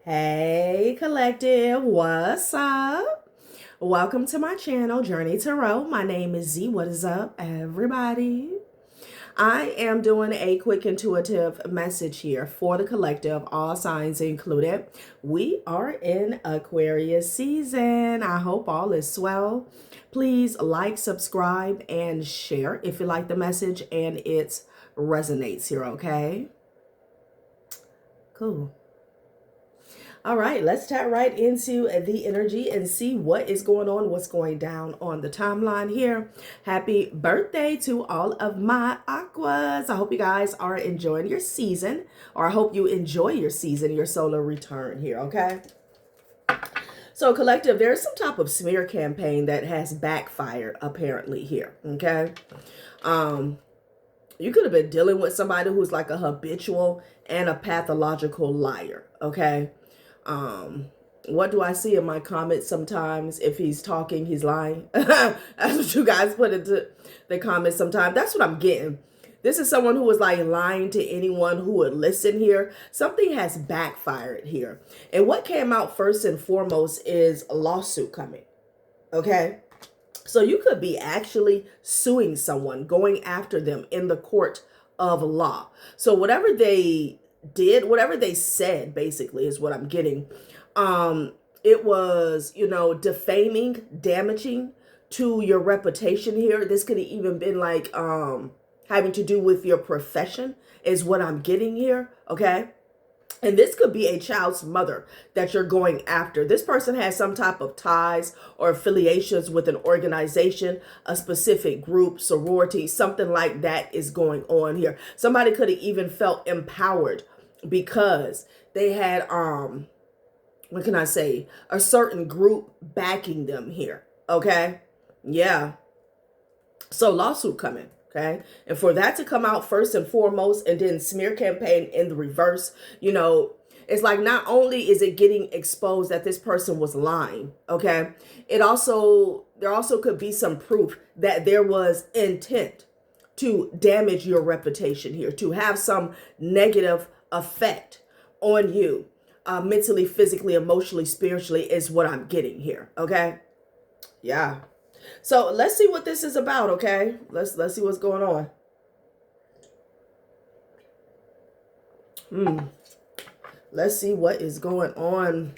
Hey collective, what's up? Welcome to my channel, Journey Tarot. My name is Z. What is up, everybody? I am doing a quick intuitive message here for the collective, all signs included. We are in Aquarius season. I hope all is well. Please like, subscribe, and share if you like the message and it resonates here, okay? Cool. All right, let's tap right into the energy and see what is going on, what's going down on the timeline here. Happy birthday to all of my aquas. I hope you guys are enjoying your season, or I hope you enjoy your season, your solar return here, okay? So collective, there's some type of smear campaign that has backfired apparently here, okay? You could have been dealing with somebody who's like a habitual and a pathological liar, okay? What do I see in my comments sometimes? If he's talking, he's lying. That's what you guys put into the comments sometimes. That's what I'm getting. This is someone who was like lying to anyone who would listen here. Something has backfired here. And what came out first and foremost is a lawsuit coming. Okay? So you could be actually suing someone, going after them in the court of law. So whatever they did, whatever they said, basically is what I'm getting. It was, defaming, damaging to your reputation here. This could have even been like having to do with your profession is what I'm getting here. Okay. And this could be a child's mother that you're going after. This person has some type of ties or affiliations with an organization, a specific group, sorority, something like that is going on here. Somebody could have even felt empowered because they had, what can I say, a certain group backing them here. Okay. Yeah. So lawsuit coming. Okay. And for that to come out first and foremost, and then smear campaign in the reverse, it's like not only is it getting exposed that this person was lying. Okay. There also could be some proof that there was intent to damage your reputation here, to have some negative effect on you, mentally, physically, emotionally, spiritually is what I'm getting here. Okay. Yeah. So let's see what this is about, okay? Let's see what's going on. Let's see what is going on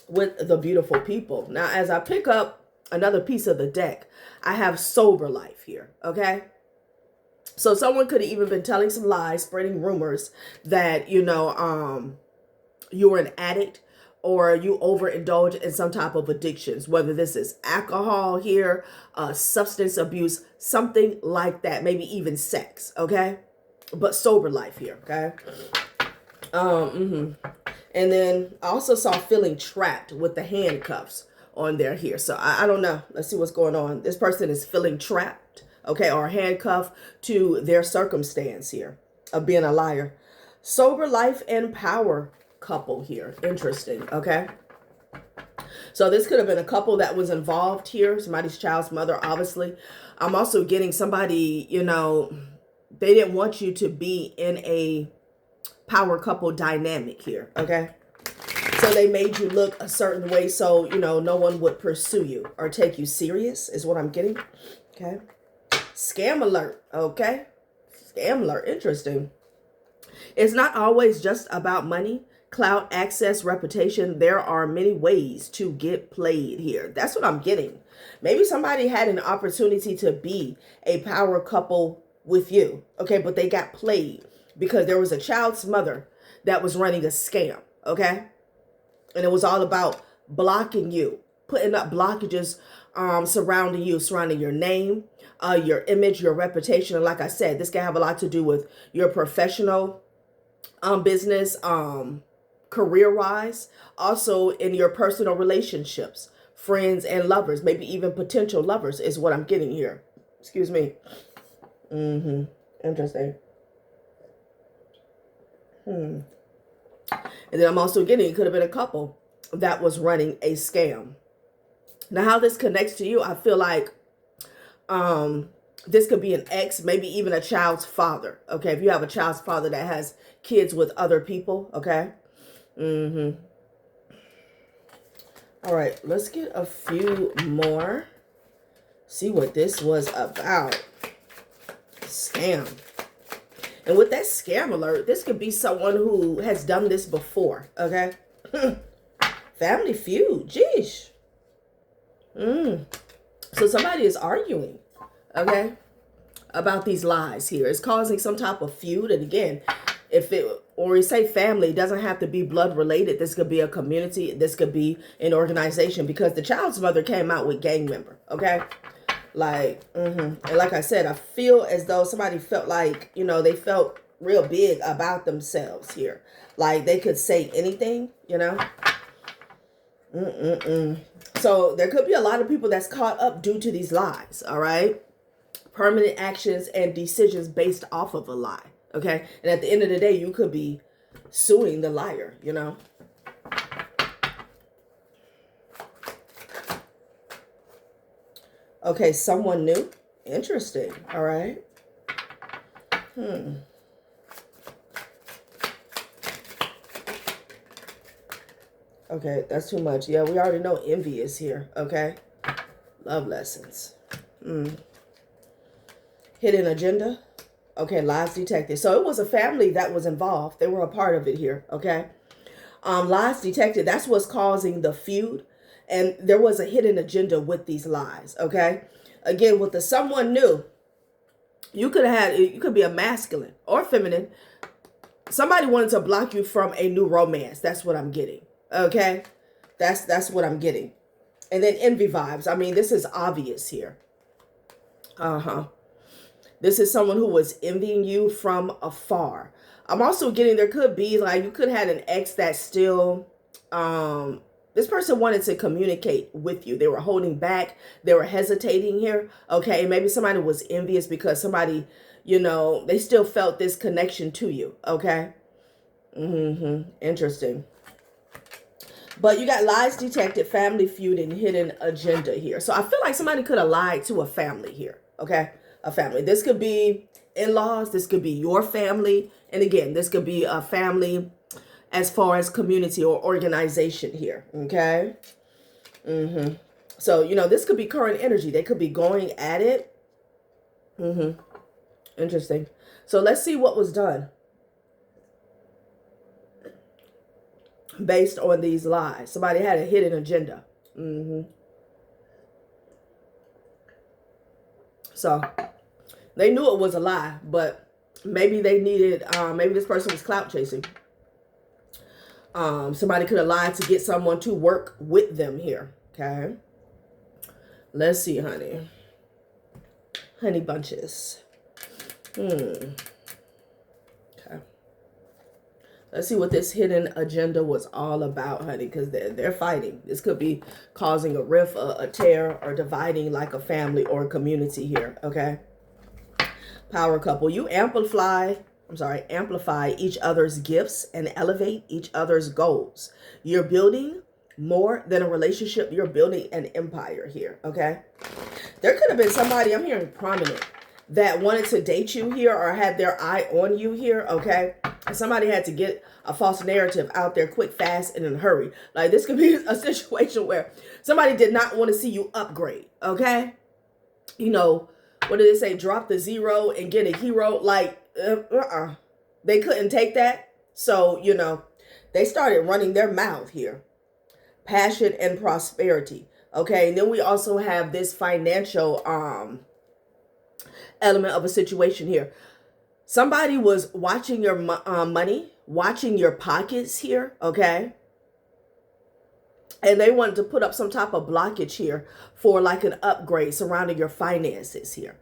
with the beautiful people. Now, as I pick up another piece of the deck, I have sober life here, okay? So someone could have even been telling some lies, spreading rumors that, you were an addict, or you overindulge in some type of addictions, whether this is alcohol here, substance abuse, something like that, maybe even sex, okay? But sober life here, okay? And then I also saw feeling trapped with the handcuffs on there here. So I don't know. Let's see what's going on. This person is feeling trapped, okay, or handcuffed to their circumstance here of being a liar. Sober life and power couple here. Interesting. Okay. So this could have been a couple that was involved here. Somebody's child's mother, obviously. I'm also getting somebody, they didn't want you to be in a power couple dynamic here. Okay. So they made you look a certain way so, no one would pursue you or take you serious is what I'm getting. Okay. Scam alert. Okay. Scam alert. Interesting. It's not always just about money. Clout, access, reputation. There are many ways to get played here. That's what I'm getting. Maybe somebody had an opportunity to be a power couple with you. Okay, but they got played because there was a child's mother that was running a scam. Okay, and it was all about blocking you, putting up blockages surrounding you, surrounding your name, your image, your reputation. And like I said, this can have a lot to do with your professional business, career-wise, also in your personal relationships, friends and lovers, maybe even potential lovers is what I'm getting here. Excuse me. Interesting. And then I'm also getting, it could have been a couple that was running a scam. Now, how this connects to you, I feel like this could be an ex, maybe even a child's father. Okay, if you have a child's father that has kids with other people, okay? All right, let's get a few more. See what this was about. Scam. And with that scam alert, this could be someone who has done this before, okay? Family feud, geesh. So somebody is arguing, okay, about these lies here. It's causing some type of feud. And again, or we say family, it doesn't have to be blood related. This could be a community. This could be an organization, because the child's mother came out with gang member, okay? Like, and like I said, I feel as though somebody felt like, you know, they felt real big about themselves here. Like they could say anything, you know. So there could be a lot of people that's caught up due to these lies, all right? Permanent actions and decisions based off of a lie, okay? And at the end of the day, you could be suing the liar, you know. Okay, someone new. Interesting. All right. Okay, that's too much. Yeah, we already know envy is here. Okay. Love lessons. Hidden agenda. Okay, lies detected. So it was a family that was involved. They were a part of it here. Okay. Lies detected. That's what's causing the feud. And there was a hidden agenda with these lies, okay? Again, with the someone new, you could be a masculine or feminine. Somebody wanted to block you from a new romance. That's what I'm getting, okay? That's what I'm getting. And then envy vibes. I mean, this is obvious here. This is someone who was envying you from afar. I'm also getting, there could be, like, you could have an ex that still, this person wanted to communicate with you. They were holding back. They were hesitating here. Okay. Maybe somebody was envious because somebody, you know, they still felt this connection to you. Okay. Interesting. But you got lies detected, family feud, and hidden agenda here. So I feel like somebody could have lied to a family here. Okay. A family. This could be in-laws. This could be your family. And again, this could be a family as far as community or organization here, okay? So, you know, this could be current energy. They could be going at it. Interesting. So let's see what was done based on these lies. Somebody had a hidden agenda. So they knew it was a lie, but maybe they needed, maybe this person was clout chasing. Somebody could have lied to get someone to work with them here. Okay. Let's see, honey. Honey bunches. Okay. Let's see what this hidden agenda was all about, honey, because they're fighting. This could be causing a rift, a tear, or dividing like a family or a community here. Okay. Power couple. You amplify each other's gifts and elevate each other's goals. You're building more than a relationship. You're building an empire here, okay? There could have been somebody, I'm hearing prominent, that wanted to date you here or had their eye on you here, okay? And somebody had to get a false narrative out there quick, fast, and in a hurry. Like, this could be a situation where somebody did not want to see you upgrade, okay? You know, what did they say? Drop the zero and get a hero. Like, they couldn't take that. So, you know, they started running their mouth here. Passion and prosperity. Okay. And then we also have this financial element of a situation here. Somebody was watching your money, watching your pockets here. Okay. And they wanted to put up some type of blockage here for like an upgrade surrounding your finances here.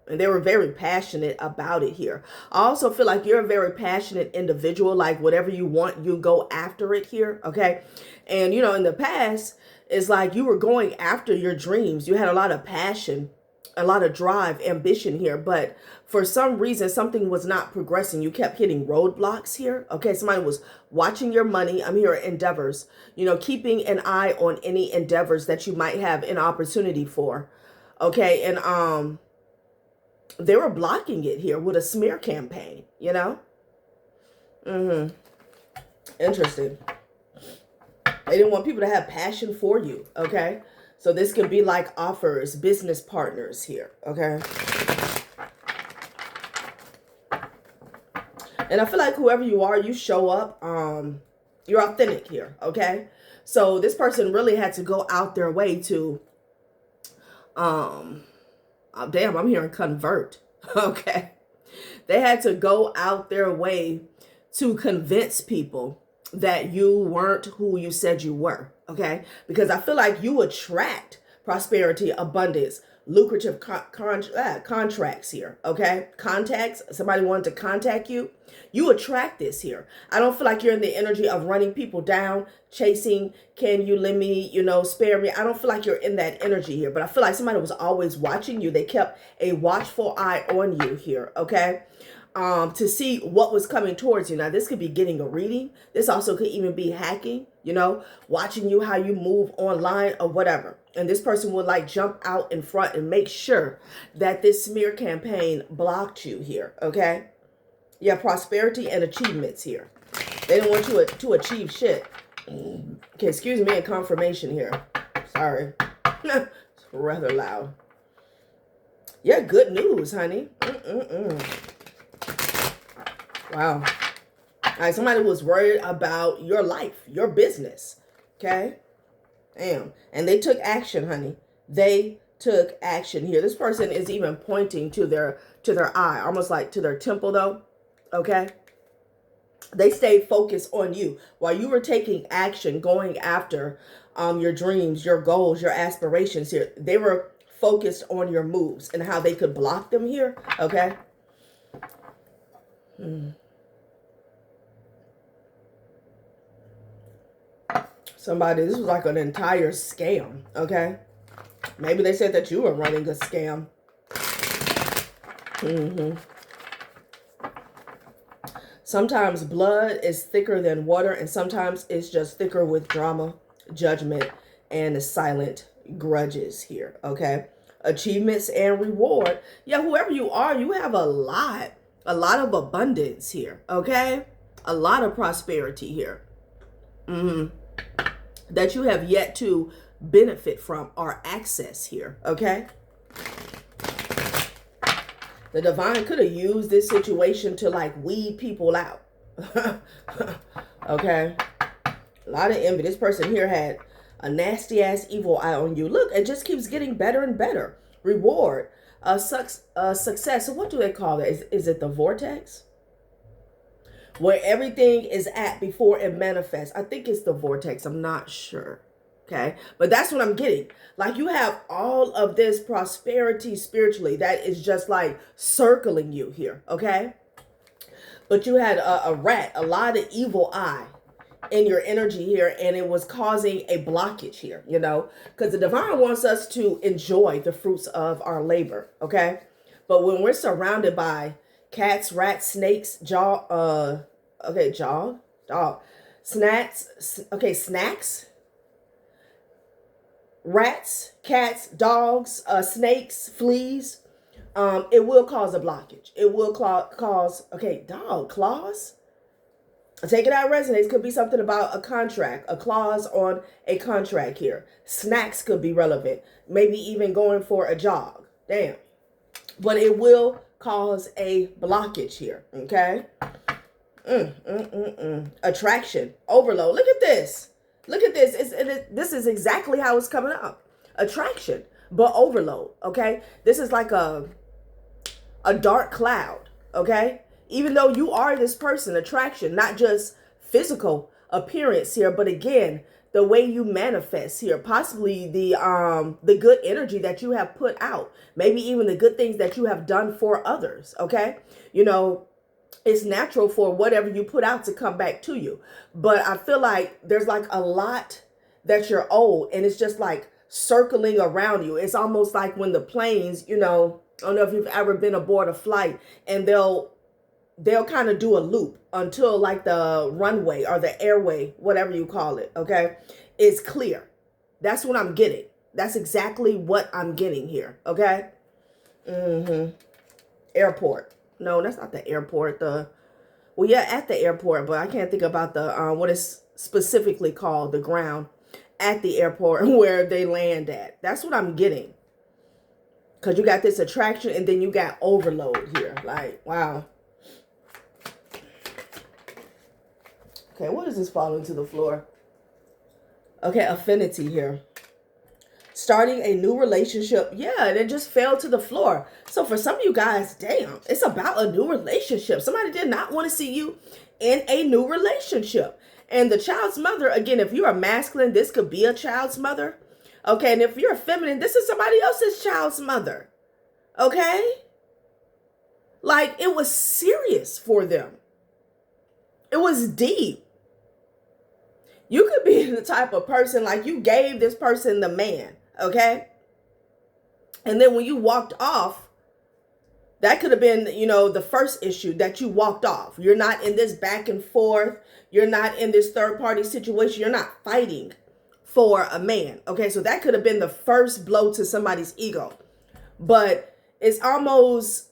And they were very passionate about it here. I also feel like you're a very passionate individual. Like whatever you want, you go after it here. Okay. And, you know, in the past, it's like you were going after your dreams. You had a lot of passion, a lot of drive, ambition here. But for some reason, something was not progressing. You kept hitting roadblocks here. Okay. Somebody was watching your money. I'm here, endeavors, you know, keeping an eye on any endeavors that you might have an opportunity for. Okay. And, they were blocking it here with a smear campaign, you know? Interesting. They didn't want people to have passion for you, okay? So this could be like offers, business partners here, okay? And I feel like whoever you are, you show up, you're authentic here, okay? So this person really had to go out their way to, oh, damn, I'm hearing convert, okay? They had to go out their way to convince people that you weren't who you said you were, okay? Because I feel like you attract prosperity, abundance, lucrative contracts here, okay? Contacts, somebody wanted to contact you. You attract this here. I don't feel like you're in the energy of running people down, chasing, can you lend me, you know, spare me. I don't feel like you're in that energy here, but I feel like somebody was always watching you. They kept a watchful eye on you here, okay? To see what was coming towards you. Now, this could be getting a reading. This also could even be hacking, you know, watching you, how you move online or whatever. And this person would like jump out in front and make sure that this smear campaign blocked you here, okay? Yeah, prosperity and achievements here. They didn't want you to achieve shit. Okay, excuse me, and confirmation here. Sorry. It's rather loud. Yeah, good news, honey. Wow. All right, somebody was worried about your life, your business. Okay? Damn. And they took action, honey. They took action here. This person is even pointing to their eye, almost like to their temple though. Okay? They stayed focused on you while you were taking action, going after your dreams, your goals, your aspirations here. They were focused on your moves and how they could block them here. Okay? Somebody, this was like an entire scam, okay? Maybe they said that you were running a scam. Sometimes blood is thicker than water, and sometimes it's just thicker with drama, judgment, and silent grudges here, okay? Achievements and reward. Yeah, whoever you are, you have a lot of abundance here, okay? A lot of prosperity here. That you have yet to benefit from or access here, okay? The divine could have used this situation to like weed people out. Okay? A lot of envy. This person here had a nasty ass evil eye on you. Look, it just keeps getting better and better. Reward, success. So what do they call that? Is it the vortex? Where everything is at before it manifests. I think it's the vortex. I'm not sure. Okay. But that's what I'm getting. Like you have all of this prosperity spiritually that is just like circling you here. Okay. But you had a rat, a lot of evil eye in your energy here. And it was causing a blockage here, you know, because the divine wants us to enjoy the fruits of our labor. Okay. But when we're surrounded by cats, rats, snakes, dog, snacks, rats, cats, dogs, snakes, fleas, it will cause a blockage. It will cause, claws. Take it out, resonates. Could be something about a contract, a clause on a contract here. Snacks could be relevant. Maybe even going for a jog. Damn. But it will cause a blockage here, okay? Attraction, overload. Look at this. Look at this. This is exactly how it's coming up. Attraction, but overload, okay? This is like a dark cloud, okay? Even though you are this person, attraction, not just physical appearance here, but again, the way you manifest here, possibly the good energy that you have put out, maybe even the good things that you have done for others, okay? You know, it's natural for whatever you put out to come back to you. But I feel like there's like a lot that you're owed, and it's just like circling around you. It's almost like when the planes, you know, I don't know if you've ever been aboard a flight, and they'll kind of do a loop until like the runway or the airway, whatever you call it, okay, is clear. That's what I'm getting. That's exactly what I'm getting here, okay? Airport. No, that's not the airport. Well, yeah, at the airport, but I can't think about the, what is specifically called the ground at the airport where they land at. That's what I'm getting. Because you got this attraction and then you got overload here. Like, wow. Okay, what is this falling to the floor? Okay, affinity here. Starting a new relationship. Yeah, and it just fell to the floor. So for some of you guys, damn, it's about a new relationship. Somebody did not want to see you in a new relationship. And the child's mother, again, if you're a masculine, this could be a child's mother. Okay, and if you're a feminine, this is somebody else's child's mother. Okay? Like, it was serious for them. It was deep. You could be the type of person, like, you gave this person the man, okay? And then when you walked off, that could have been, you know, the first issue that you walked off. You're not in this back and forth. You're not in this third party situation. You're not fighting for a man, okay? So that could have been the first blow to somebody's ego. But it's almost,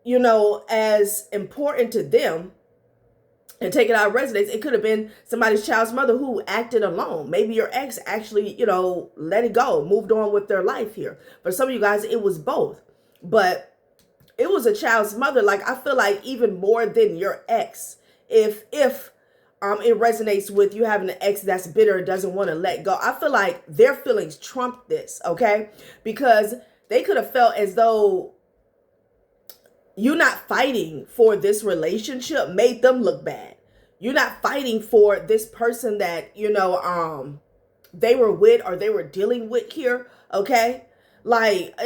you know, as important to them, and take it out of residence, it could have been somebody's child's mother who acted alone. Maybe your ex actually, you know, let it go, moved on with their life here. For some of you guys, it was both. But it was a child's mother. Like, I feel like even more than your ex, if it resonates with you having an ex that's bitter and doesn't want to let go, I feel like their feelings trump this, okay? Because they could have felt as though you not fighting for this relationship made them look bad. You're not fighting for this person that, you know, they were with or they were dealing with here, okay? Like,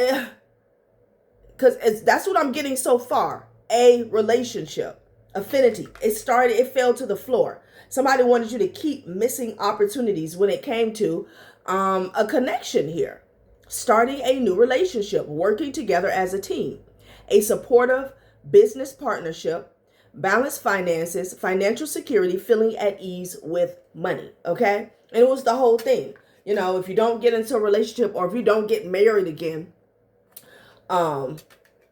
because that's what I'm getting so far. A relationship, affinity. It fell to the floor. Somebody wanted you to keep missing opportunities when it came to a connection here. Starting a new relationship, working together as a team. A supportive business partnership, balanced finances, financial security, feeling at ease with money, okay? And it was the whole thing. You know, if you don't get into a relationship or if you don't get married again,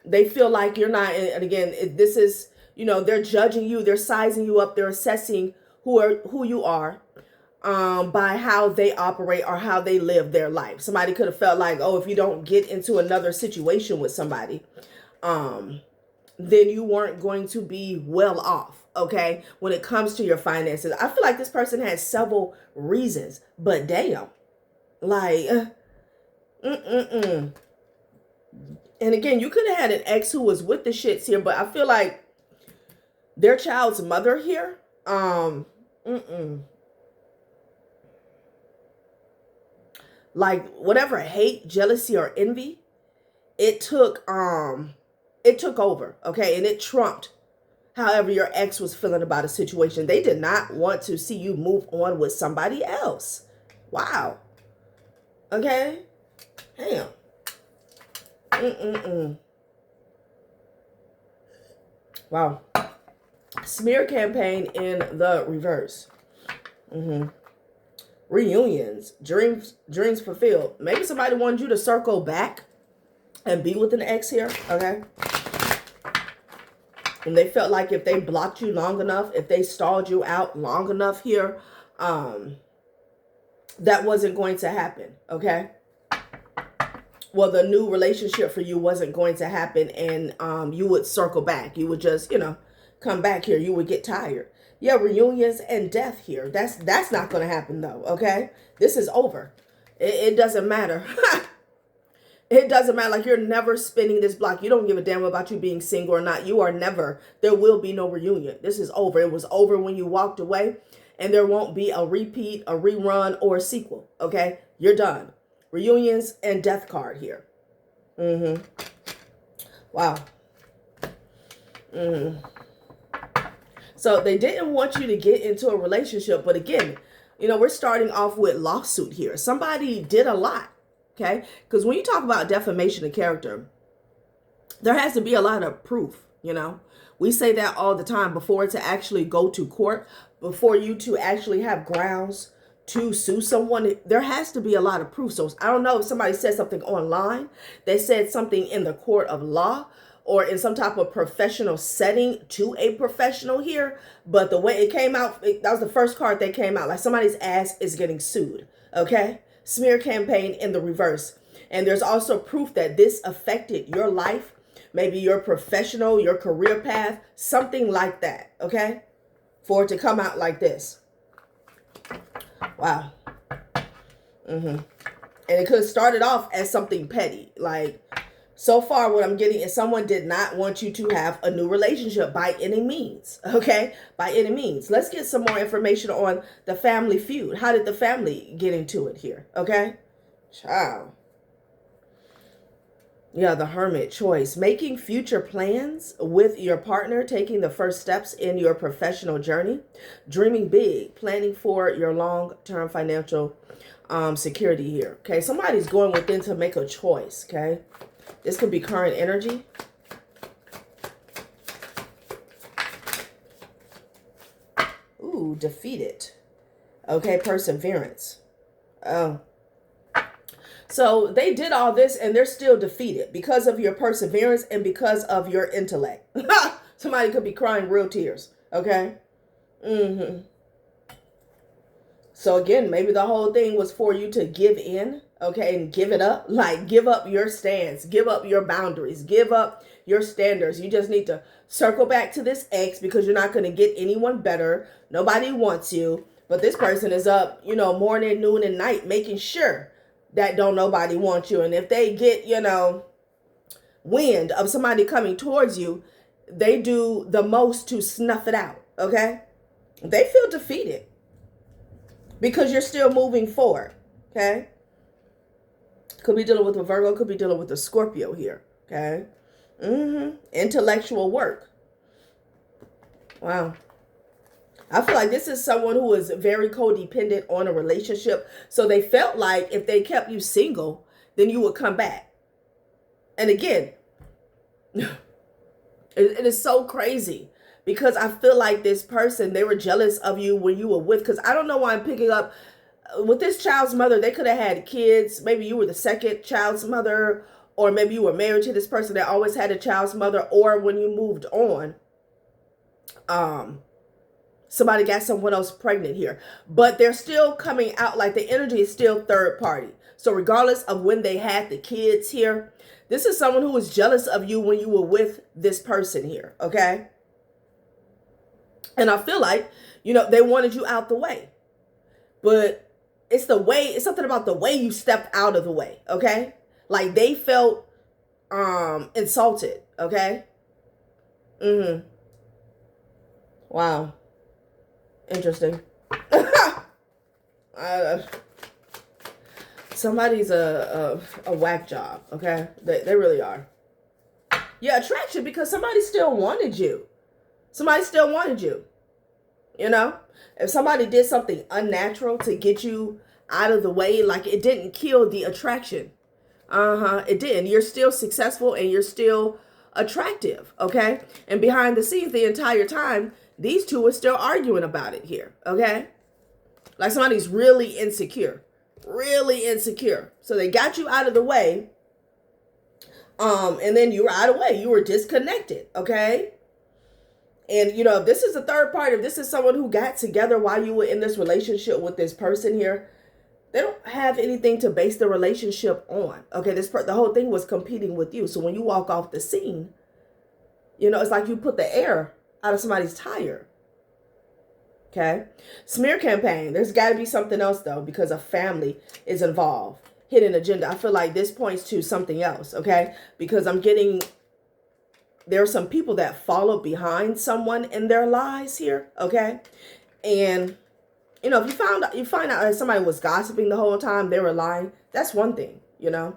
they feel like you're not, and again, this is, you know, they're judging you, they're sizing you up, they're assessing who you are by how they operate or how they live their life. Somebody could have felt like, oh, if you don't get into another situation with somebody, then you weren't going to be well off, okay, when it comes to your finances. I feel like this person has several reasons, but damn, like, And again, you could have had an ex who was with the shits here, but I feel like their child's mother here, like whatever hate, jealousy, or envy, it took over, okay? And it trumped however your ex was feeling about a situation. They did not want to see you move on with somebody else. Wow. Okay? Damn. Wow. Smear campaign in the reverse. Reunions, dreams fulfilled. Maybe somebody wanted you to circle back and be with an ex here, okay? And they felt like if they blocked you long enough, if they stalled you out long enough here, that wasn't going to happen, okay? Well, the new relationship for you wasn't going to happen, and you would circle back. You would just, you know, come back here. You would get tired. Yeah, reunions and death here. That's not going to happen, though, okay? This is over. It doesn't matter. It doesn't matter. Like, you're never spinning this block. You don't give a damn about you being single or not. You are never. There will be no reunion. This is over. It was over when you walked away, and there won't be a repeat, a rerun, or a sequel, okay? You're done. Reunions and death card here. Wow. So they didn't want you to get into a relationship. But again, you know, we're starting off with lawsuit here. Somebody did a lot. Okay. Because when you talk about defamation of character, there has to be a lot of proof. You know, we say that all the time before to actually go to court, before you to actually have grounds to sue someone. There has to be a lot of proof. So I don't know if somebody said something online, they said something in the court of law, or in some type of professional setting to a professional here. But the way it came out, that was the first card that came out. Like somebody's ass is getting sued. Okay. Smear campaign in the reverse. And there's also proof that this affected your life, maybe your professional, your career path, something like that. Okay. For it to come out like this. Wow. And it could have started off as something petty. Like, so far what I'm getting is someone did not want you to have a new relationship by any means. Okay? By any means. Let's get some more information on the family feud. How did the family get into it here? Okay? Child. Yeah, the Hermit choice. Making future plans with your partner, taking the first steps in your professional journey, dreaming big, planning for your long-term financial security here. Okay, somebody's going within to make a choice. Okay, this could be current energy. Ooh, defeated. Okay, perseverance. Oh. So they did all this and they're still defeated because of your perseverance and because of your intellect. Somebody could be crying real tears. Okay. So again, maybe the whole thing was for you to give in. Okay. And give it up. Like give up your stance. Give up your boundaries. Give up your standards. You just need to circle back to this ex because you're not going to get anyone better. Nobody wants you. But this person is up, morning, noon, and night making sure that don't nobody want you. And if they get, wind of somebody coming towards you, they do the most to snuff it out. Okay. They feel defeated because you're still moving forward. Okay. Could be dealing with a Virgo, could be dealing with a Scorpio here. Okay. Intellectual work. Wow. I feel like this is someone who is very codependent on a relationship. So they felt like if they kept you single, then you would come back. And again, it is so crazy because I feel like this person, they were jealous of you when you were with, because I don't know why I'm picking up with this child's mother. They could have had kids. Maybe you were the second child's mother, or maybe you were married to this person that always had a child's mother, or when you moved on, somebody got someone else pregnant here. But they're still coming out like the energy is still third party. So regardless of when they had the kids here, this is someone who was jealous of you when you were with this person here. Okay. And I feel like, they wanted you out the way. But it's something about the way you stepped out of the way. Okay. Like they felt insulted. Okay. Wow. Interesting. Somebody's a whack job. Okay. They really are. Yeah, attraction, because somebody still wanted you. Somebody still wanted you. If somebody did something unnatural to get you out of the way, like it didn't kill the attraction. It didn't. You're still successful and you're still attractive. Okay. And behind the scenes the entire time, these two are still arguing about it here. Okay. Like somebody's really insecure. Really insecure. So they got you out of the way. And then you were out of the way. You were disconnected. Okay. And, if this is a third party, if this is someone who got together while you were in this relationship with this person here, they don't have anything to base the relationship on. Okay, the whole thing was competing with you. So when you walk off the scene, it's like you put the air out of somebody's tire. Okay, smear campaign. There's got to be something else though, because a family is involved. Hidden agenda. I feel like this points to something else. Okay, because I'm getting, there are some people that follow behind someone in their lies here. Okay, and if you find out that somebody was gossiping the whole time, they were lying, that's one thing. You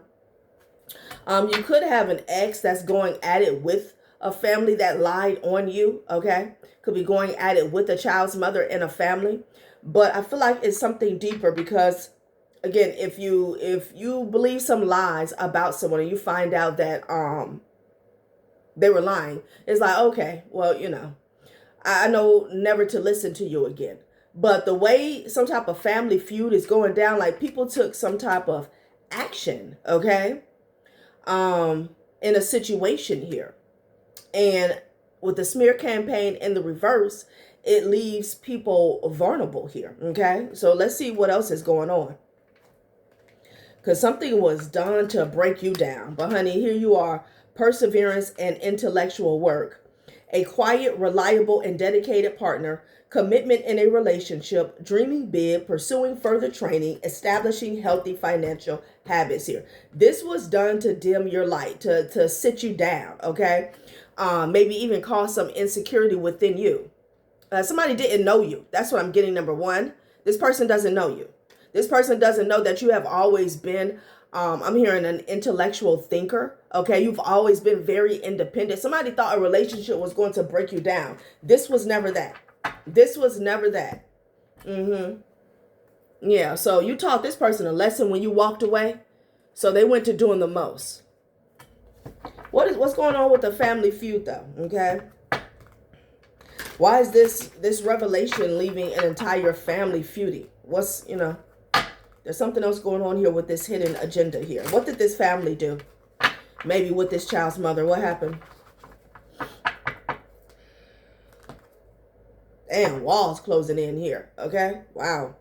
could have an ex that's going at it with a family that lied on you. Okay, could be going at it with a child's mother in a family. But I feel like it's something deeper, because again, if you believe some lies about someone and you find out that they were lying, it's like, okay, well, I know never to listen to you again. But the way some type of family feud is going down, like people took some type of action, okay, in a situation here. And with the smear campaign in the reverse, it leaves people vulnerable here. Okay, so let's see what else is going on. Because something was done to break you down. But honey, here you are, perseverance and intellectual work, a quiet, reliable, and dedicated partner, commitment in a relationship, dreaming big, pursuing further training, establishing healthy financial habits here. This was done to dim your light, to sit you down, okay? Maybe even cause some insecurity within you. Somebody didn't know you. That's what I'm getting, number one. This person doesn't know you. This person doesn't know that you have always been, I'm hearing an intellectual thinker. Okay, you've always been very independent. Somebody thought a relationship was going to break you down. This was never that. This was never that. Yeah, so you taught this person a lesson when you walked away. So they went to doing the most. What's going on with the family feud though? Okay. Why is this revelation leaving an entire family feuding? What's, there's something else going on here with this hidden agenda here. What did this family do? Maybe with this child's mother. What happened? Damn, walls closing in here. Okay? Wow.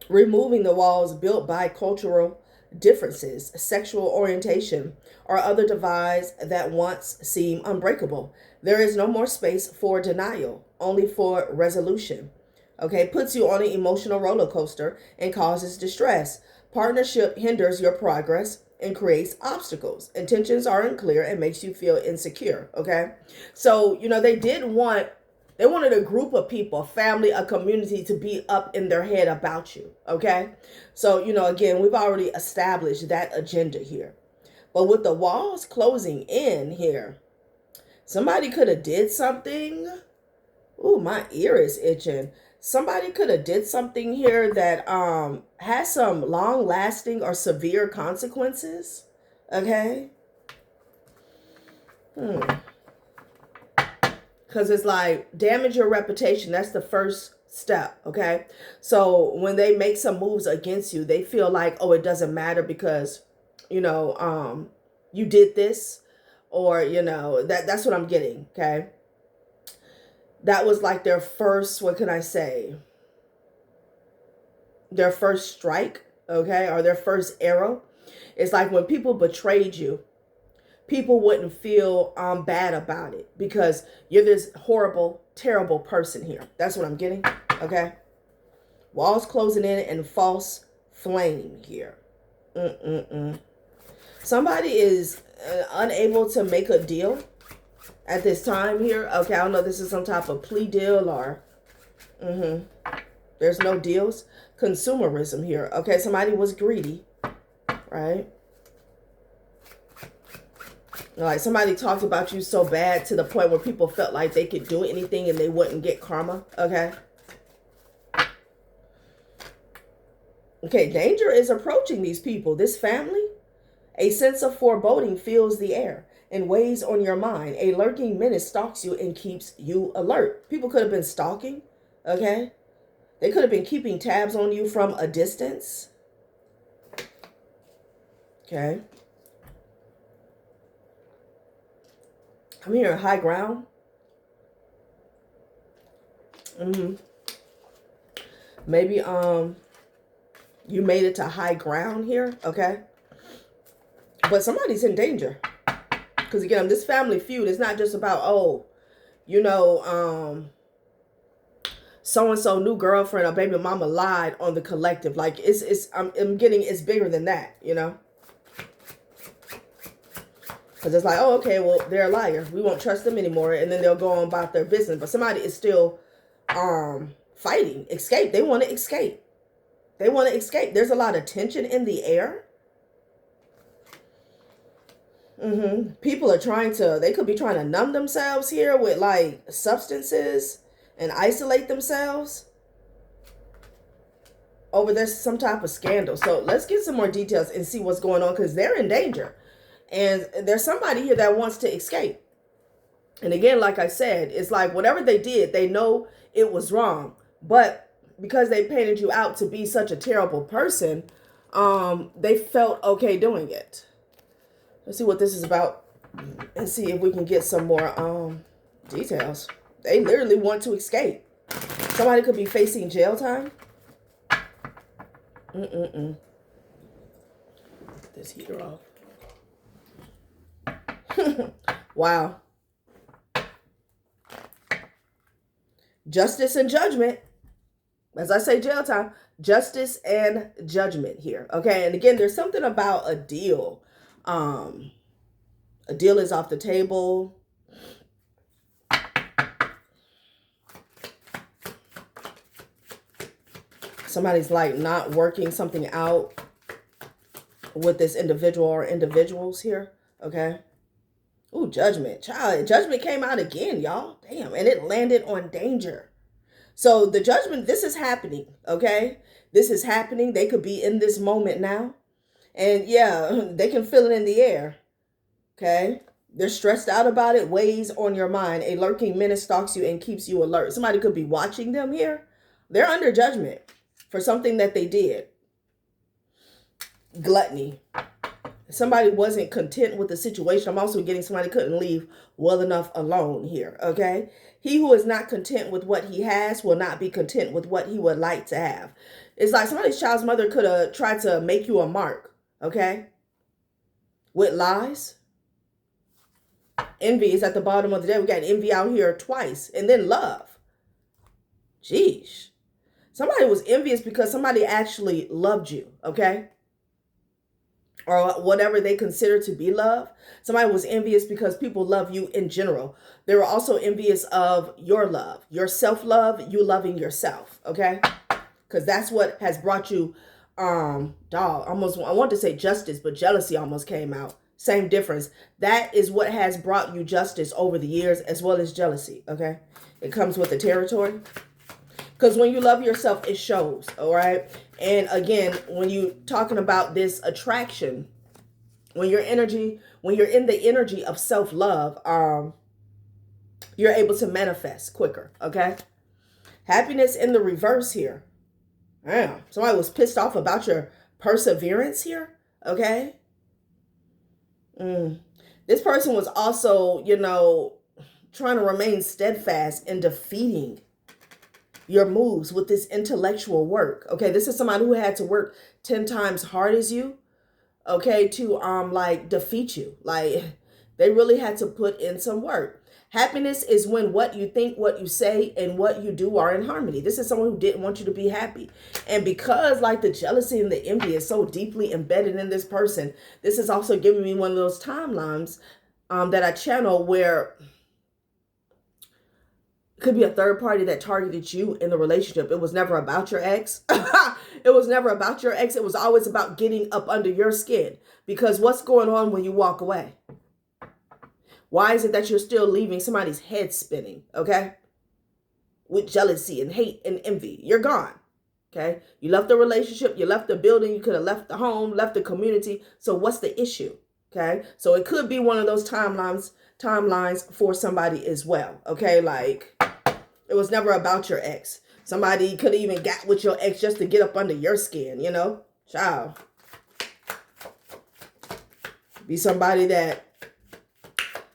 Removing the walls built by cultural differences, sexual orientation, or other divides that once seemed unbreakable. There is no more space for denial, only for resolution. Okay, puts you on an emotional roller coaster and causes distress. Partnership hinders your progress and creates obstacles. Intentions are unclear and makes you feel insecure. Okay, so they wanted a group of people, a family, a community to be up in their head about you. Okay, so again, we've already established that agenda here. But with the walls closing in here, somebody could have did something. Ooh, my ear is itching. Somebody could have did something here that has some long-lasting or severe consequences. Okay? Because it's like, damage your reputation. That's the first step, okay? So when they make some moves against you, they feel like, oh, it doesn't matter because, you did this. Or, that's what I'm getting, okay? That was like their first, what can I say? Their first strike, okay? Or their first arrow. It's like when people betrayed you, people wouldn't feel bad about it because you're this horrible, terrible person here. That's what I'm getting, okay? Walls closing in and false flame here. Somebody is unable to make a deal at this time here. Okay, I don't know if this is some type of plea deal or there's no deals. Consumerism here. Okay, somebody was greedy, right? Like somebody talked about you so bad to the point where people felt like they could do anything and they wouldn't get karma. Okay. Okay, danger is approaching these people. This family, a sense of foreboding fills the air and weighs on your mind. A lurking menace stalks you and keeps you alert. People could have been stalking, okay? They could have been keeping tabs on you from a distance. Okay. I'm hearing high ground. Maybe you made it to high ground here, okay? But somebody's in danger. Because again, this family feud is not just about, so-and-so new girlfriend or baby mama lied on the collective. Like I'm getting it's bigger than that, Because it's like, oh, okay, well, they're a liar. We won't trust them anymore. And then they'll go on about their business. But somebody is still fighting, escape. They want to escape. They want to escape. There's a lot of tension in the air. People are they could be trying to numb themselves here with like substances and isolate themselves over there's some type of scandal. So let's get some more details and see what's going on because they're in danger. And there's somebody here that wants to escape. And again, like I said, it's like whatever they did, they know it was wrong. But because they painted you out to be such a terrible person, they felt okay doing it. Let's see what this is about. And see if we can get some more details. They literally want to escape. Somebody could be facing jail time. This heater off. Wow. Justice and judgment. As I say, jail time. Justice and judgment here. Okay. And again, there's something about a deal. A deal is off the table. Somebody's like not working something out with this individual or individuals here. Okay. Ooh, judgment. Child, judgment came out again, y'all. Damn. And it landed on danger. So the judgment, this is happening. Okay. This is happening. They could be in this moment now. And yeah, they can feel it in the air. Okay. They're stressed out about it, weighs on your mind. A lurking menace stalks you and keeps you alert. Somebody could be watching them here. They're under judgment for something that they did. Gluttony. Somebody wasn't content with the situation. I'm also getting somebody couldn't leave well enough alone here, okay? He who is not content with what he has will not be content with what he would like to have. It's like somebody's child's mother could have tried to make you a mark, okay? With lies. Envy is at the bottom of the day. We got envy out here twice. And then love. Jeez. Somebody was envious because somebody actually loved you, okay? Or whatever they consider to be love. Somebody was envious because people love you in general. They were also envious of your love, your self-love, you loving yourself, okay? Because that's what has brought you, almost, I want to say justice, but jealousy almost came out. Same difference. That is what has brought you justice over the years, as well as jealousy, okay? It comes with the territory. Because when you love yourself, it shows, all right? And again, when you're talking about this attraction, when you're in the energy of self-love, you're able to manifest quicker, okay? Happiness in the reverse here. Damn, somebody was pissed off about your perseverance here, okay? This person was also, trying to remain steadfast in defeating your moves with this intellectual work. Okay, this is somebody who had to work 10 times hard as you, okay, to defeat you. Like, they really had to put in some work. Happiness is when what you think, what you say, and what you do are in harmony. This is someone who didn't want you to be happy. And because like the jealousy and the envy is so deeply embedded in this person, this is also giving me one of those timelines that I channel where could be a third party that targeted you in the relationship. It was never about your ex. It was never about your ex. It was always about getting up under your skin. Because what's going on when you walk away? Why is it that you're still leaving somebody's head spinning, okay? With jealousy and hate and envy. You're gone, okay? You left the relationship. You left the building. You could have left the home, left the community. So what's the issue, okay? So it could be one of those timelines for somebody as well, okay? Like, it was never about your ex. Somebody could have even got with your ex just to get up under your skin, Child. Be somebody that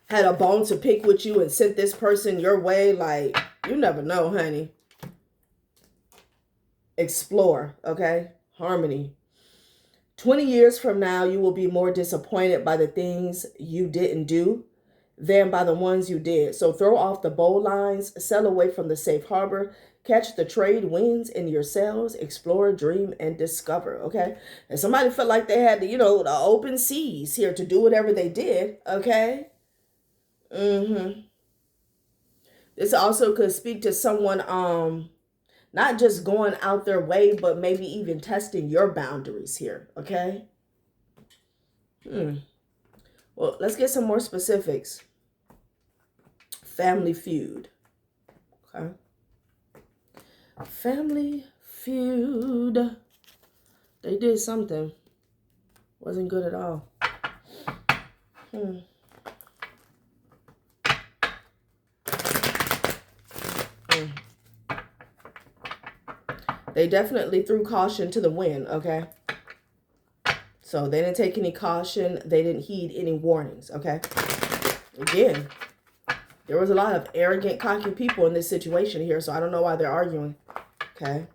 had a bone to pick with you and sent this person your way. Like, you never know, honey. Explore, okay? Harmony. 20 years from now, you will be more disappointed by the things you didn't do than by the ones you did. So throw off the bold lines, sail away from the safe harbor, catch the trade winds in your sails, explore, dream, and discover, okay? And somebody felt like they had, the open seas here to do whatever they did, okay? This also could speak to someone, not just going out their way, but maybe even testing your boundaries here, okay? Well, let's get some more specifics. Family feud. Okay. Family feud. They did something. Wasn't good at all. They definitely threw caution to the wind, okay? So they didn't take any caution. They didn't heed any warnings, okay? Again, there was a lot of arrogant, cocky people in this situation here, so I don't know why they're arguing. Okay.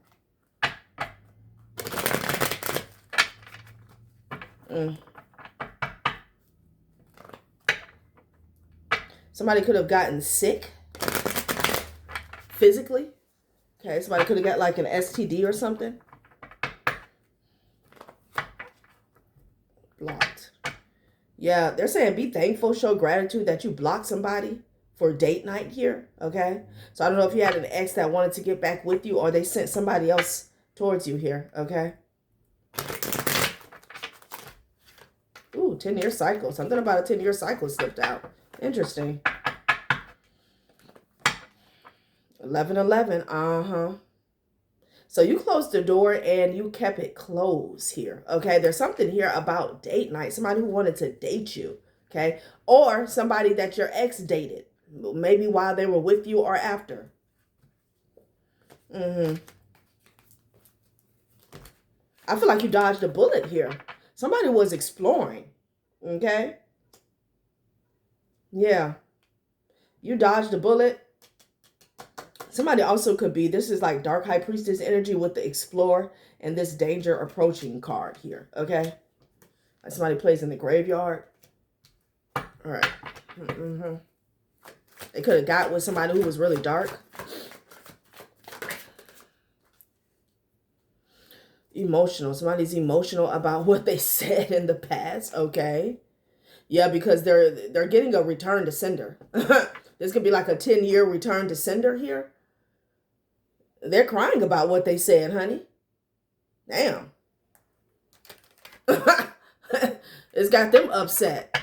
Somebody could have gotten sick physically. Okay, somebody could have got like an STD or something. Blocked. Yeah, they're saying be thankful, show gratitude that you blocked somebody for date night here. Okay, so I don't know if you had an ex that wanted to get back with you or they sent somebody else towards you here. Okay. Ooh, 10-year cycle. Something about a 10-year cycle slipped out. Interesting. 11-11. So you closed the door and you kept it closed here. Okay. There's something here about date night. Somebody who wanted to date you. Okay. Or somebody that your ex dated. Maybe while they were with you or after. I feel like you dodged a bullet here. Somebody was exploring. Okay. Yeah. You dodged a bullet. Somebody also could be, this is like Dark High Priestess energy with the Explore and this Danger Approaching card here, okay? Like somebody plays in the graveyard. All right. They could have got with somebody who was really dark. Emotional. Somebody's emotional about what they said in the past, okay? Yeah, because they're getting a return to sender. This could be like a 10-year return to sender here. They're crying about what they said, honey. Damn. It's got them upset.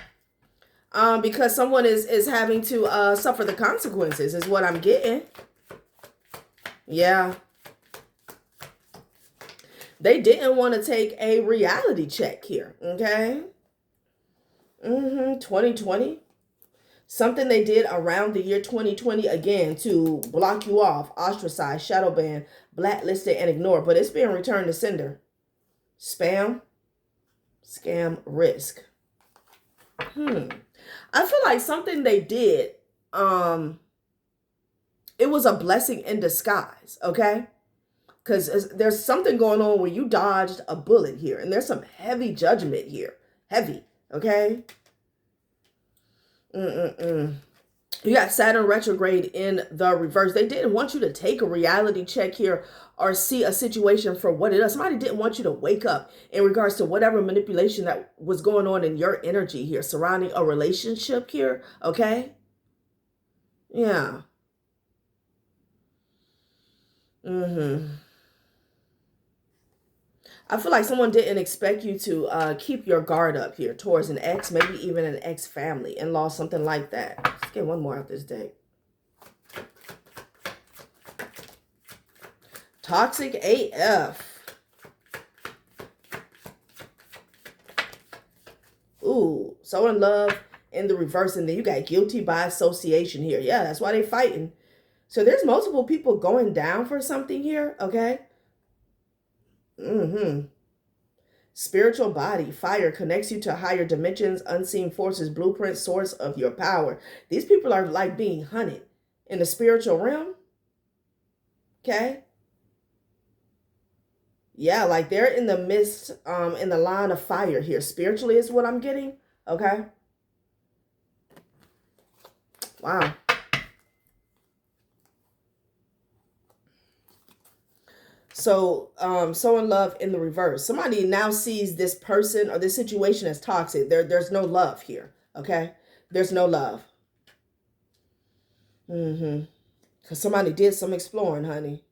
Because someone is having to suffer the consequences is what I'm getting. Yeah. They didn't want to take a reality check here, okay? 2020. Something they did around the year 2020, again, to block you off, ostracize, shadow ban, blacklisted, and ignore. But it's being returned to sender. Spam, scam, risk. I feel like something they did, it was a blessing in disguise, okay? Because there's something going on where you dodged a bullet here. And there's some heavy judgment here. Heavy, okay? You got Saturn retrograde in the reverse. They didn't want you to take a reality check here or see a situation for what it is. Somebody didn't want you to wake up in regards to whatever manipulation that was going on in your energy here surrounding a relationship here. Okay. Yeah. I feel like someone didn't expect you to keep your guard up here towards an ex, maybe even an ex family, in-law, something like that. Let's get one more out this deck. Toxic AF. Ooh, so in love in the reverse, and then you got guilty by association here. Yeah, that's why they're fighting. So there's multiple people going down for something here, okay? Spiritual body, fire connects you to higher dimensions, unseen forces, blueprint, source of your power. These people are like being hunted in the spiritual realm. Okay. Yeah, like they're in the midst, in the line of fire here. Spiritually is what I'm getting. Okay. Wow. So, so in love in the reverse. Somebody now sees this person or this situation as toxic. There's no love here. Okay. There's no love. Because somebody did some exploring, honey.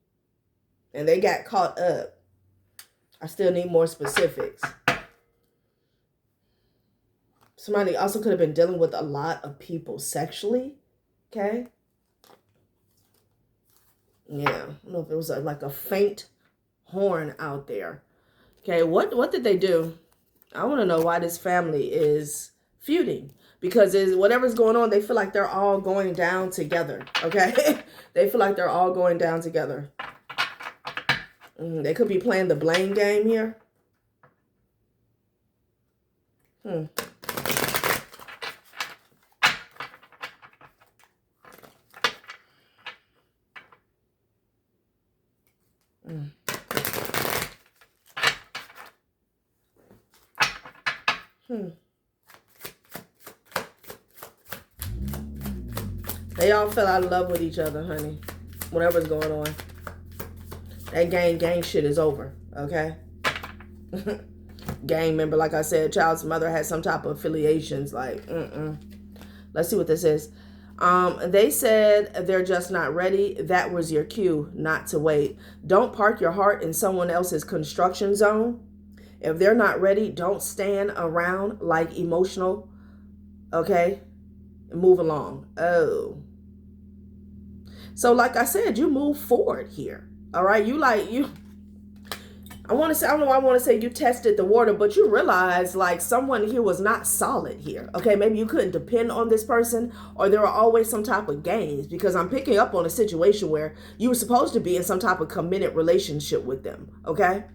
And they got caught up. I still need more specifics. Somebody also could have been dealing with a lot of people sexually. Okay. Yeah. I don't know if it was like a faint horn out there. Okay. What did they do? I want to know why this family is feuding. Because whatever's going on, they feel like they're all going down together. Okay. They feel like they're all going down together. They could be playing the blame game here. They all fell out of love with each other, honey. Whatever's going on. That gang shit is over, okay? Gang member, like I said, child's mother had some type of affiliations, like, Let's see what this is. They said they're just not ready. That was your cue not to wait. Don't park your heart in someone else's construction zone. If they're not ready, don't stand around like emotional, okay? Move along. Oh. So like I said, you move forward here. All right? I want to say, I don't know why I want to say you tested the water, but you realize like someone here was not solid here. Okay, maybe you couldn't depend on this person, or there were always some type of games, because I'm picking up on a situation where you were supposed to be in some type of committed relationship with them. Okay.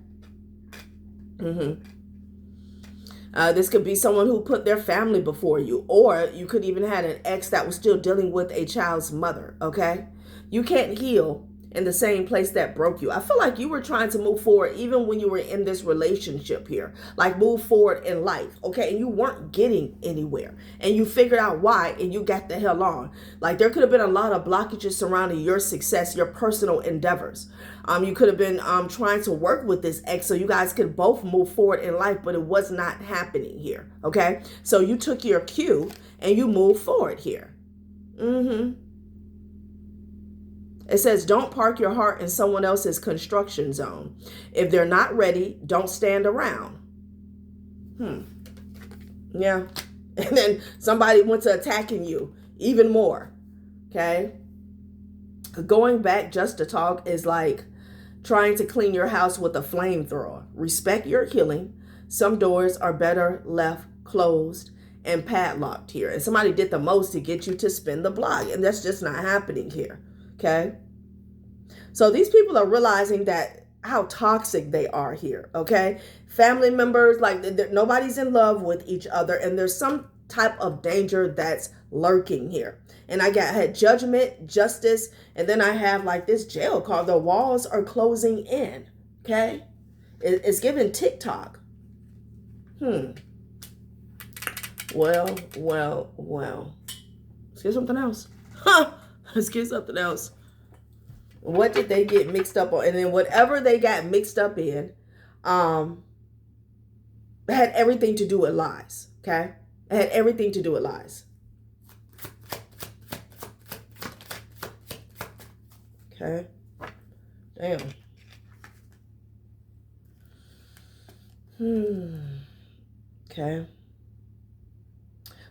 This could be someone who put their family before you, or you could even have an ex that was still dealing with a child's mother. Okay. You can't heal in the same place that broke you. I feel like you were trying to move forward even when you were in this relationship here, like move forward in life, okay? And you weren't getting anywhere, and you figured out why, and you got the hell on. Like there could have been a lot of blockages surrounding your success, your personal endeavors. You could have been trying to work with this ex so you guys could both move forward in life, but it was not happening here, okay? So you took your cue and you moved forward here. It says, don't park your heart in someone else's construction zone. If they're not ready, don't stand around. Yeah. And then somebody went to attacking you even more. Okay. Going back just to talk is like trying to clean your house with a flamethrower. Respect your healing. Some doors are better left closed and padlocked here. And somebody did the most to get you to spin the block. And that's just not happening here. Okay. So these people are realizing that how toxic they are here. Okay. Family members, like nobody's in love with each other. And there's some type of danger that's lurking here. And I had judgment, justice. And then I have like this jail card. The walls are closing in. Okay. It's giving TikTok. Well. Let's get something else. Let's get something else. What did they get mixed up on? And then whatever they got mixed up in had everything to do with lies. Okay? It had everything to do with lies. Okay? Damn. Okay.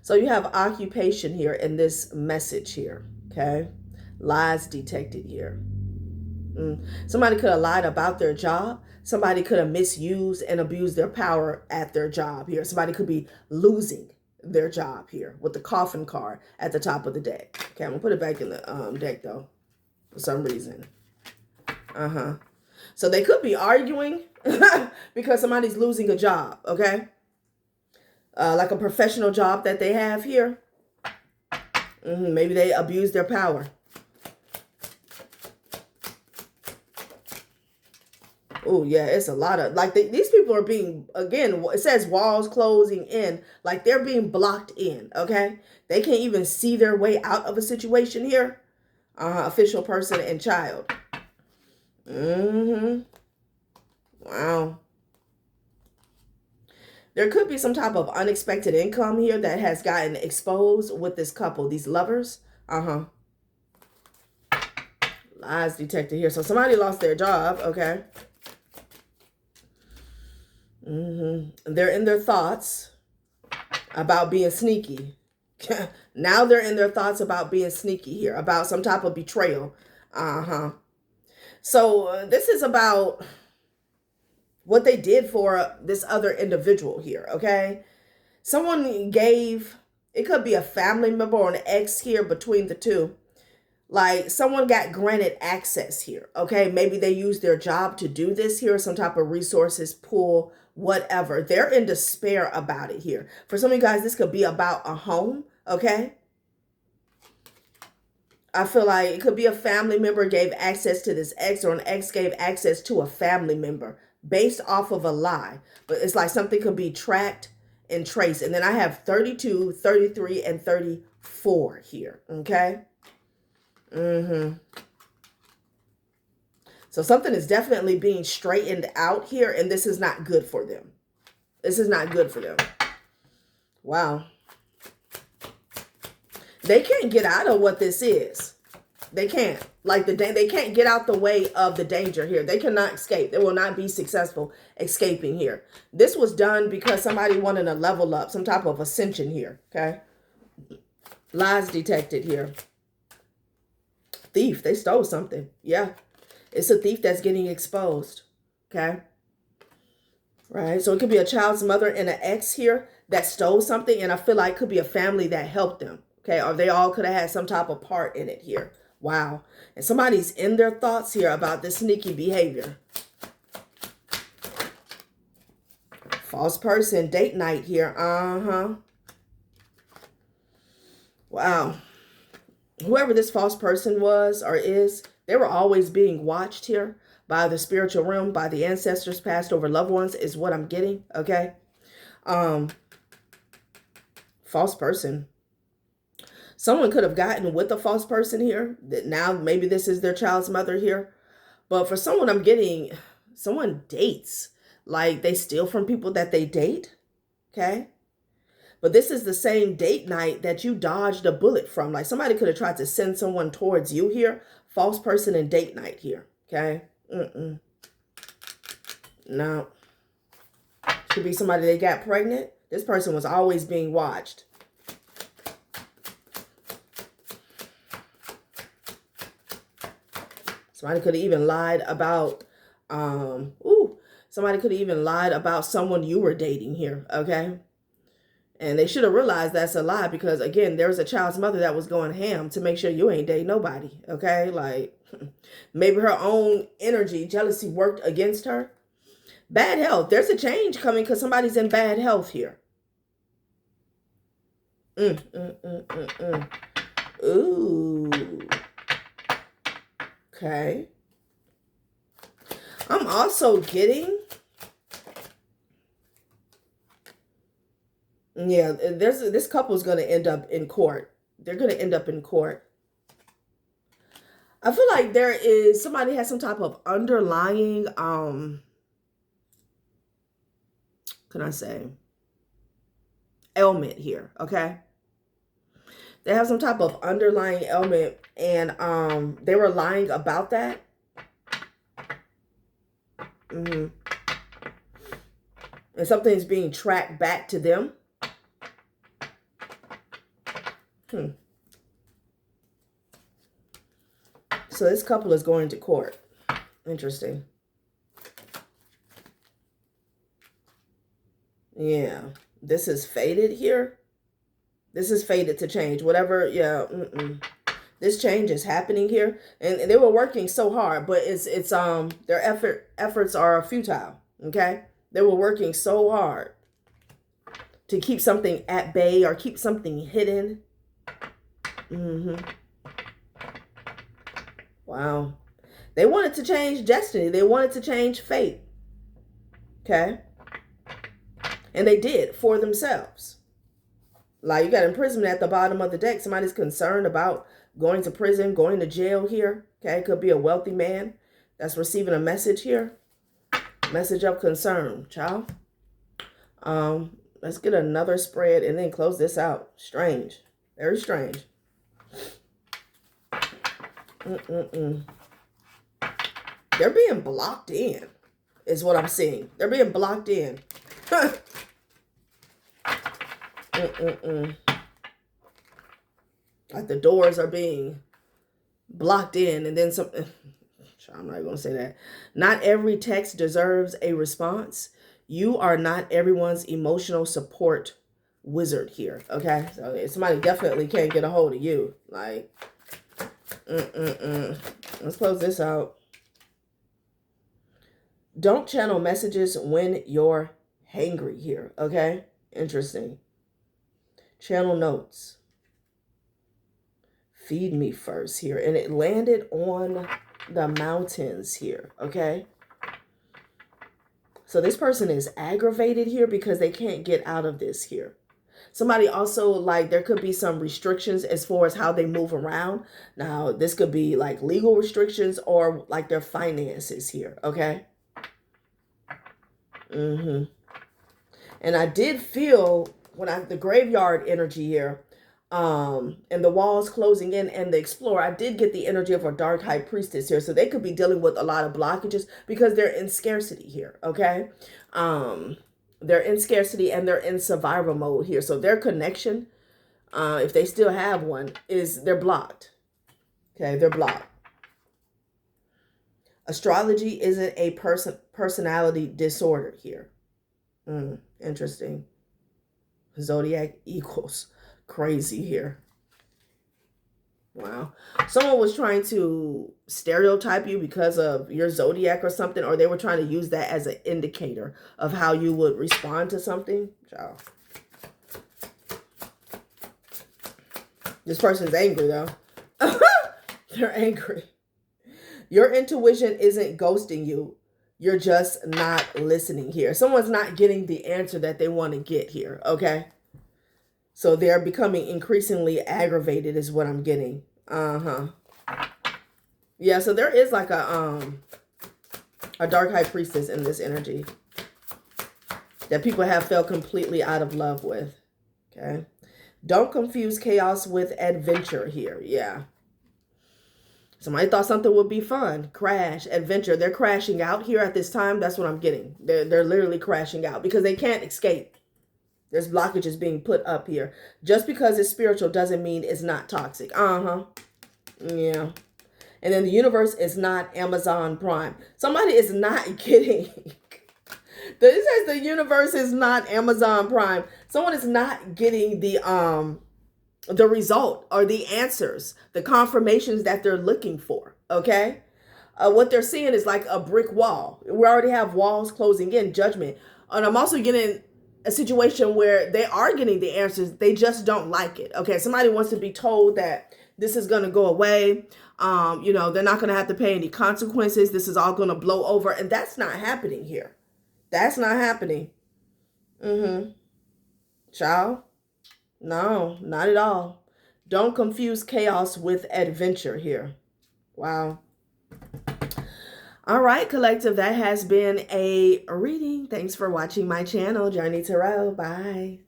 So you have occupation here in this message here. Okay? Lies detected here. Somebody could have lied about their job. Somebody could have misused and abused their power at their job here. Somebody could be losing their job here with the coffin card at the top of the deck. Okay, I'm going to put it back in the deck, though, for some reason. So they could be arguing because somebody's losing a job, okay? Like a professional job that they have here. Maybe they abuse their power. Oh, yeah, it's a lot of, like, these people are being, again, it says walls closing in, like they're being blocked in, okay? They can't even see their way out of a situation here. Official person and child. Wow. There could be some type of unexpected income here that has gotten exposed with this couple, these lovers. Lies detected here. So somebody lost their job, okay? They're in their thoughts about being sneaky. Now they're in their thoughts about being sneaky here, about some type of betrayal. So this is about what they did for this other individual here, okay? Someone gave, it could be a family member or an ex here between the two. Like someone got granted access here, okay? Maybe they used their job to do this here, some type of resources pool, whatever. They're in despair about it here. For some of you guys, this could be about a home, okay? I feel like it could be a family member gave access to this ex, or an ex gave access to a family member based off of a lie. But it's like something could be tracked and traced. And then I have 32, 33, and 34 here. Okay. So something is definitely being straightened out here, and this is not good for them. This is not good for them. Wow. They can't get out of what this is. They can't. Like they can't get out the way of the danger here. They cannot escape. They will not be successful escaping here. This was done because somebody wanted to level up, some type of ascension here. Okay. Lies detected here. Thief. They stole something. Yeah. It's a thief that's getting exposed. Okay. Right. So it could be a child's mother and an ex here that stole something. And I feel like it could be a family that helped them. Okay. Or they all could have had some type of part in it here. Wow. And somebody's in their thoughts here about this sneaky behavior. False person, date night here. Wow. Whoever this false person was or is, they were always being watched here by the spiritual realm, by the ancestors, past over loved ones is what I'm getting. Okay. False person. Someone could have gotten with a false person here. That now maybe this is their child's mother here. But for someone I'm getting, someone dates. Like they steal from people that they date. Okay. But this is the same date night that you dodged a bullet from. Like somebody could have tried to send someone towards you here. False person and date night here. Okay. No. Could be somebody they got pregnant. This person was always being watched. Somebody could have even lied about, somebody could have even lied about someone you were dating here, okay? And they should have realized that's a lie because, again, there was a child's mother that was going ham to make sure you ain't dating nobody, okay? Like, maybe her own energy, jealousy worked against her. Bad health. There's a change coming because somebody's in bad health here. Ooh. Okay. I'm also getting, yeah, this couple is going to end up in court. They're going to end up in court. I feel like there is, somebody has some type of underlying, can I say, ailment here, okay? They have some type of underlying ailment, and they were lying about that. And something's being tracked back to them. So this couple is going to court. Interesting. Yeah. This is fated here. This is fated to change. Whatever, yeah. This change is happening here. And they were working so hard, but it's their efforts are futile. Okay? They were working so hard to keep something at bay or keep something hidden. Wow. They wanted to change destiny. They wanted to change fate. Okay? And they did for themselves. Like you got imprisonment at the bottom of the deck. Somebody's concerned about going to prison, going to jail here. Okay? It could be a wealthy man that's receiving a message here. Message of concern, child. Let's get another spread and then close this out. Strange. Very strange. They're being blocked in, is what I'm seeing. They're being blocked in. Like the doors are being blocked in, and then some. I'm not going to say that. Not every text deserves a response. You are not everyone's emotional support wizard here. Okay, so somebody definitely can't get a hold of you. Like, let's close this out. Don't channel messages when you're hangry here. Okay, interesting. Channel notes. Feed me first here. And it landed on the mountains here, okay? So this person is aggravated here because they can't get out of this here. Somebody also, like, there could be some restrictions as far as how they move around. Now, this could be like legal restrictions or like their finances here, okay? And I did feel when the graveyard energy here, and the walls closing in and the explorer, I did get the energy of a dark high priestess here. So they could be dealing with a lot of blockages because they're in scarcity here, okay? They're in scarcity and they're in survival mode here. So their connection, if they still have one, they're blocked. Okay, they're blocked. Astrology isn't a personality disorder here. Interesting. Zodiac equals crazy here. Wow. Someone was trying to stereotype you because of your zodiac or something, or they were trying to use that as an indicator of how you would respond to something. Ciao. This person's angry, though. They're angry. Your intuition isn't ghosting you. You're just not listening here. Someone's not getting the answer that they want to get here, okay? So they're becoming increasingly aggravated is what I'm getting. Yeah, so there is like a dark high priestess in this energy that people have felt completely out of love with. Okay. Don't confuse chaos with adventure here. Yeah. Somebody thought something would be fun. Crash, adventure. They're crashing out here at this time. That's what I'm getting. They're literally crashing out because they can't escape. There's blockages being put up here. Just because it's spiritual doesn't mean it's not toxic. Yeah. And then the universe is not Amazon Prime. Somebody is not getting... This says the universe is not Amazon Prime. Someone is not getting the result or the answers, the confirmations that they're looking for, okay? What they're seeing is like a brick wall. We already have walls closing in, judgment. And I'm also getting a situation where they are getting the answers. They just don't like it. Okay, somebody wants to be told that this is going to go away. They're not going to have to pay any consequences. This is all going to blow over. And that's not happening here. That's not happening. Child? No, not at all. Don't confuse chaos with adventure here. Wow. All right, collective, that has been a reading. Thanks for watching my channel, Journey Tarot. Bye.